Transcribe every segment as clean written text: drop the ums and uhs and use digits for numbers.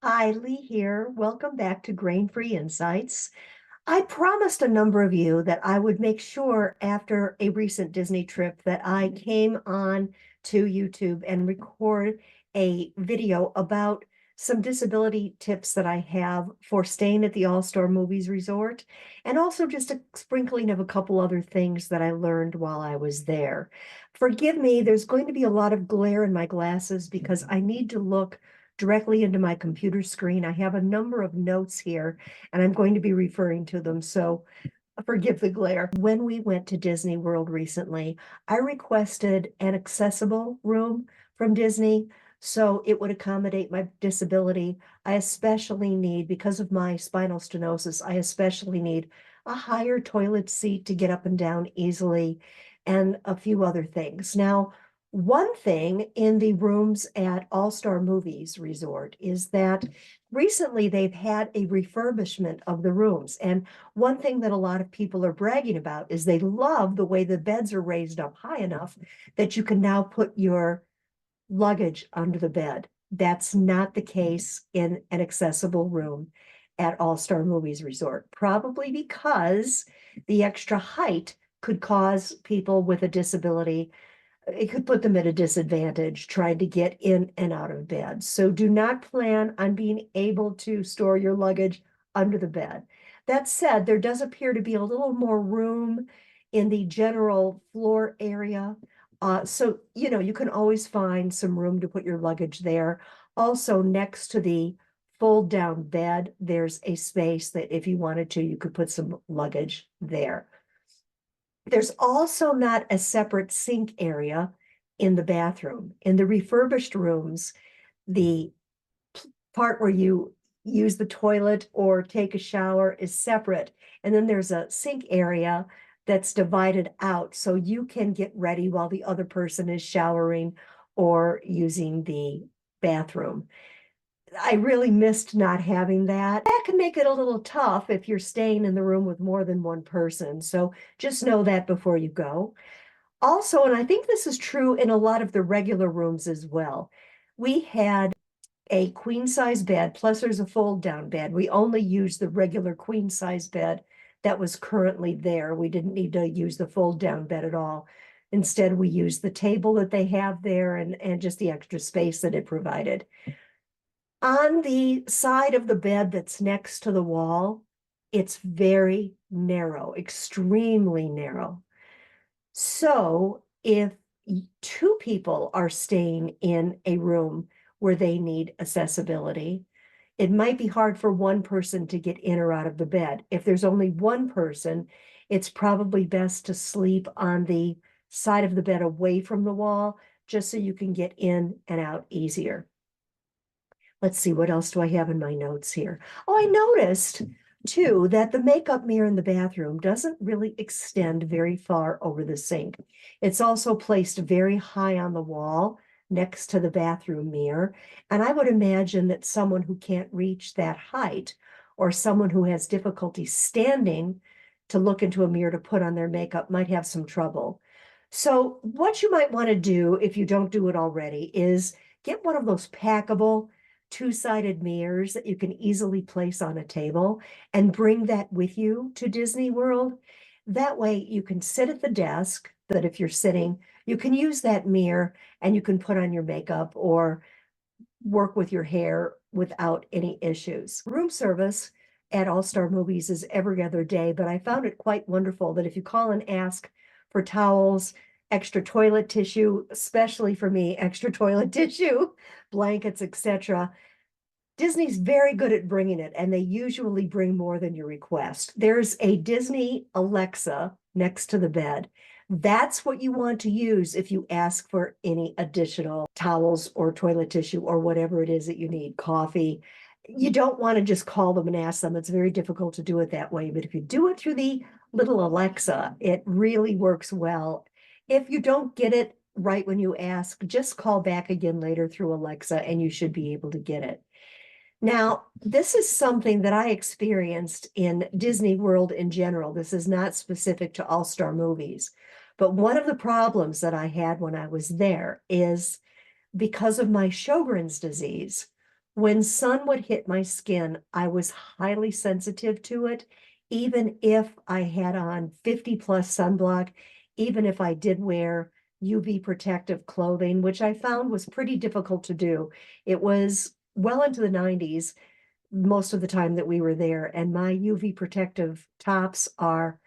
Hi, Lee here. Welcome back to Grain-Free Insights. I promised a number of you that I would make sure after a recent Disney trip that I came on to YouTube and record a video about some disability tips that I have for staying at the All-Star Movies Resort, and also just a sprinkling of a couple other things that I learned while I was there. Forgive me, there's going to be a lot of glare in my glasses because I need to look directly into my computer screen. I have a number of notes here and I'm going to be referring to them. So forgive the glare. When we went to Disney World recently, I requested an accessible room from Disney so it would accommodate my disability. I especially need, because of my spinal stenosis, I especially need a higher toilet seat to get up and down easily and a few other things. Now, one thing in the rooms at All-Star Movies Resort is that recently they've had a refurbishment of the rooms. And one thing that a lot of people are bragging about is they love the way the beds are raised up high enough that you can now put your luggage under the bed. That's not the case in an accessible room at All-Star Movies Resort, probably because the extra height could cause people with a disability, it could put them at a disadvantage trying to get in and out of bed. So do not plan on being able to store your luggage under the bed. That said, there does appear to be a little more room in the general floor area. So, you can always find some room to put your luggage there. Also, next to the fold down bed, there's a space that if you wanted to, you could put some luggage there. There's also not a separate sink area in the bathroom. In the refurbished rooms, the part where you use the toilet or take a shower is separate. And then there's a sink area that's divided out so you can get ready while the other person is showering or using the bathroom. I really missed not having that. That can make it a little tough if you're staying in the room with more than one person. So just know that before you go. Also, and I think this is true in a lot of the regular rooms as well, we had a queen size bed, plus there's a fold down bed. We only used the regular queen size bed that was currently there. We didn't need to use the fold down bed at all. Instead, we used the table that they have there and just the extra space that it provided. On the side of the bed that's next to the wall, it's very narrow, extremely narrow. So if two people are staying in a room where they need accessibility, it might be hard for one person to get in or out of the bed. If there's only one person, it's probably best to sleep on the side of the bed away from the wall, just so you can get in and out easier. Let's see, what else do I have in my notes here? Oh, I noticed too that the makeup mirror in the bathroom doesn't really extend very far over the sink. It's also placed very high on the wall next to the bathroom mirror. And I would imagine that someone who can't reach that height or someone who has difficulty standing to look into a mirror to put on their makeup might have some trouble. So what you might want to do if you don't do it already is get one of those packable two-sided mirrors that you can easily place on a table and bring that with you to Disney World. That way you can sit at the desk, that if you're sitting, you can use that mirror and you can put on your makeup or work with your hair without any issues. Room service at All-Star Movies is every other day, but I found it quite wonderful that if you call and ask for towels, extra toilet tissue, especially for me, extra toilet tissue, blankets, etc. Disney's very good at bringing it, and they usually bring more than your request. There's a Disney Alexa next to the bed. That's what you want to use if you ask for any additional towels or toilet tissue or whatever it is that you need, coffee. You don't want to just call them and ask them. It's very difficult to do it that way. But if you do it through the little Alexa, it really works well. If you don't get it right when you ask, just call back again later through Alexa and you should be able to get it. Now, this is something that I experienced in Disney World in general. This is not specific to All-Star Movies. But one of the problems that I had when I was there is because of my Sjogren's disease, When sun would hit my skin, I was highly sensitive to it, even if I had on 50 plus sunblock, even if I did wear UV protective clothing, which I found was pretty difficult to do. It was well into the 90s most of the time that we were there, and my UV protective tops are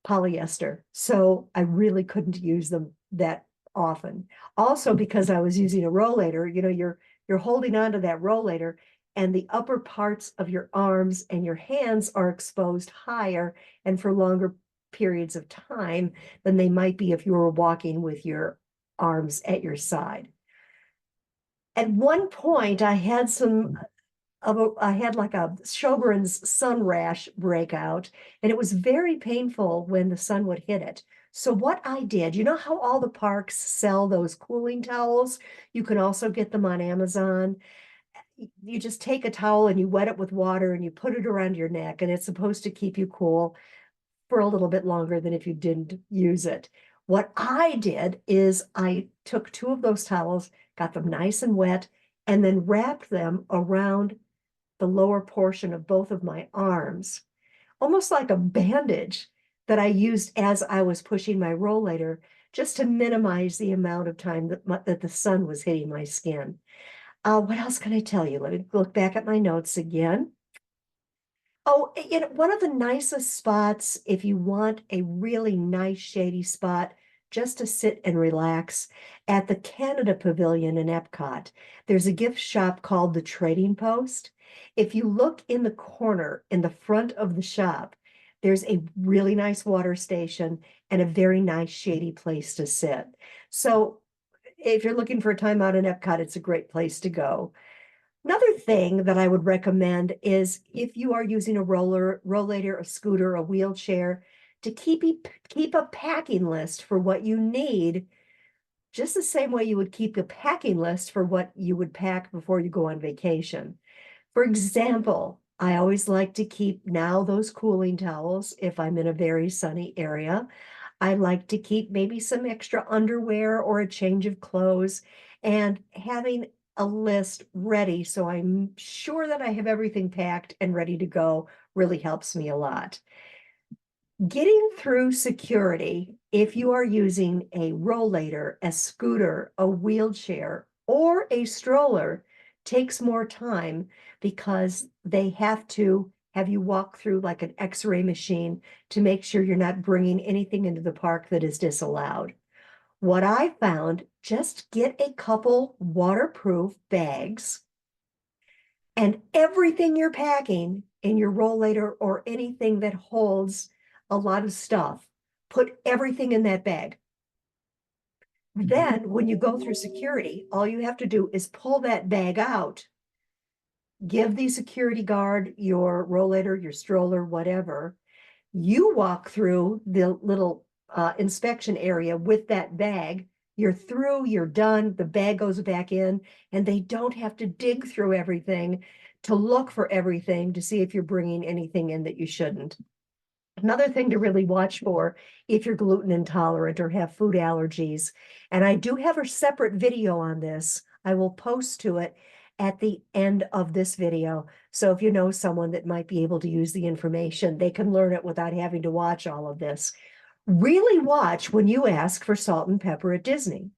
polyester. So I really couldn't use them that often. Also, because I was using a rollator, you're holding on to that rollator and the upper parts of your arms and your hands are exposed higher and for longer periods of time than they might be if you were walking with your arms at your side. At one point, I had like a Sjogren's sun rash breakout, and it was very painful when the sun would hit it. So what I did, you know how all the parks sell those cooling towels? You can also get them on Amazon. You just take a towel and you wet it with water and you put it around your neck, and it's supposed to keep you cool for a little bit longer than if you didn't use it. What I did is I took two of those towels, got them nice and wet, and then wrapped them around the lower portion of both of my arms, almost like a bandage that I used as I was pushing my rollator, just to minimize the amount of time that the sun was hitting my skin. What else can I tell you? Let me look back at my notes again. Oh, one of the nicest spots, if you want a really nice shady spot just to sit and relax, at the Canada Pavilion in Epcot, there's a gift shop called the Trading Post. If you look in the corner in the front of the shop, there's a really nice water station and a very nice shady place to sit. So if you're looking for a time out in Epcot, it's a great place to go. Another thing that I would recommend is if you are using a rollator, a scooter, a wheelchair, to keep a packing list for what you need, just the same way you would keep a packing list for what you would pack before you go on vacation. For example, I always like to keep now those cooling towels if I'm in a very sunny area. I like to keep maybe some extra underwear or a change of clothes, and having a list ready so I'm sure that I have everything packed and ready to go really helps me a lot. Getting through security, if you are using a rollator, a scooter, a wheelchair, or a stroller, takes more time because they have to have you walk through like an X-ray machine to make sure you're not bringing anything into the park that is disallowed. What I found, just get a couple waterproof bags, and everything you're packing in your rollator or anything that holds a lot of stuff, put everything in that bag. Then when you go through security, all you have to do is pull that bag out, give the security guard your rollator, your stroller, whatever. You walk through the little inspection area with that bag. You're through, you're done, the bag goes back in, and they don't have to dig through everything to look for everything to see if you're bringing anything in that you shouldn't. Another thing to really watch for if you're gluten intolerant or have food allergies, and I do have a separate video on this, I will post to it at the end of this video. So if you know someone that might be able to use the information, they can learn it without having to watch all of this. Really watch when you ask for salt and pepper at Disney.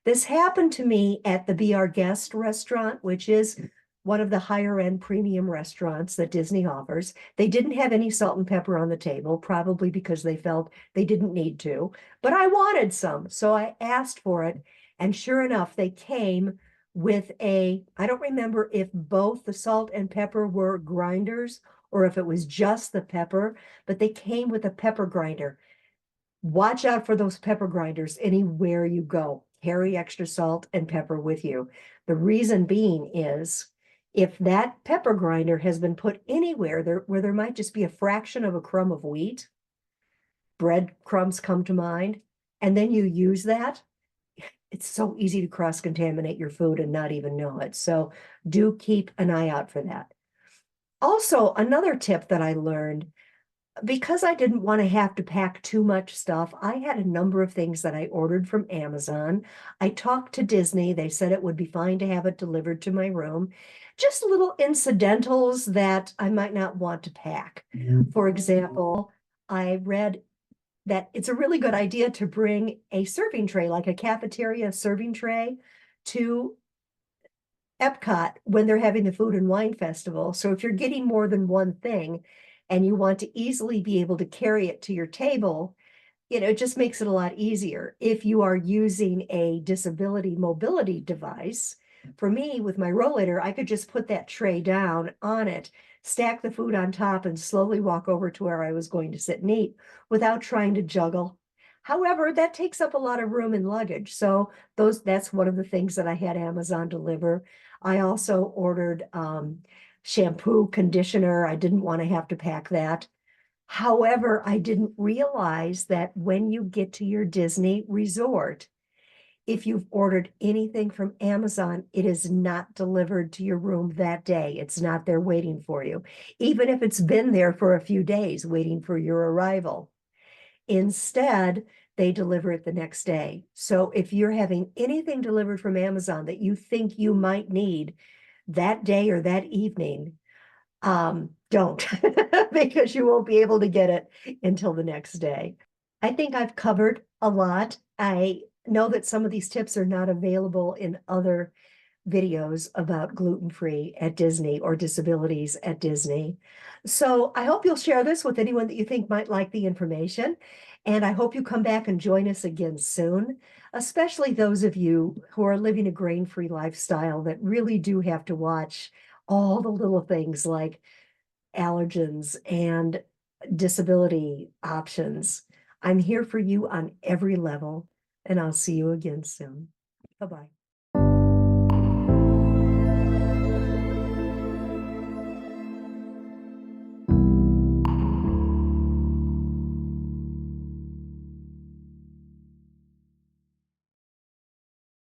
This happened to me at the Be Our Guest restaurant, which is one of the higher end premium restaurants that Disney offers. They didn't have any salt and pepper on the table, probably because they felt they didn't need to, but I wanted some. So I asked for it. And sure enough, they came with I don't remember if both the salt and pepper were grinders or if it was just the pepper, but they came with a pepper grinder. Watch out for those pepper grinders anywhere you go. Carry extra salt and pepper with you. The reason being is if that pepper grinder has been put anywhere where there might just be a fraction of a crumb of wheat, breadcrumbs come to mind, and then you use that, it's so easy to cross-contaminate your food and not even know it. So do keep an eye out for that. Also, another tip that I learned, because I didn't want to have to pack too much stuff, I had a number of things that I ordered from Amazon. I talked to Disney. They said it would be fine to have it delivered to my room. Just little incidentals that I might not want to pack. For example, I read that it's a really good idea to bring a serving tray, like a cafeteria serving tray, to Epcot when they're having the Food and Wine Festival. So if you're getting more than one thing and you want to easily be able to carry it to your table, it just makes it a lot easier. If you are using a disability mobility device, for me, with my rollator, I could just put that tray down on it, stack the food on top, and slowly walk over to where I was going to sit and eat without trying to juggle. However, that takes up a lot of room and luggage. So that's one of the things that I had Amazon deliver. I also ordered shampoo, conditioner. I didn't want to have to pack that. However, I didn't realize that when you get to your Disney resort, if you've ordered anything from Amazon, it is not delivered to your room that day. It's not there waiting for you, even if it's been there for a few days waiting for your arrival. Instead, they deliver it the next day. So if you're having anything delivered from Amazon that you think you might need that day or that evening, don't because you won't be able to get it until the next day. I think I've covered a lot. I know that some of these tips are not available in other videos about gluten-free at Disney or disabilities at Disney. So I hope you'll share this with anyone that you think might like the information. And I hope you come back and join us again soon, especially those of you who are living a grain-free lifestyle that really do have to watch all the little things like allergens and disability options. I'm here for you on every level, and I'll see you again soon. Bye-bye.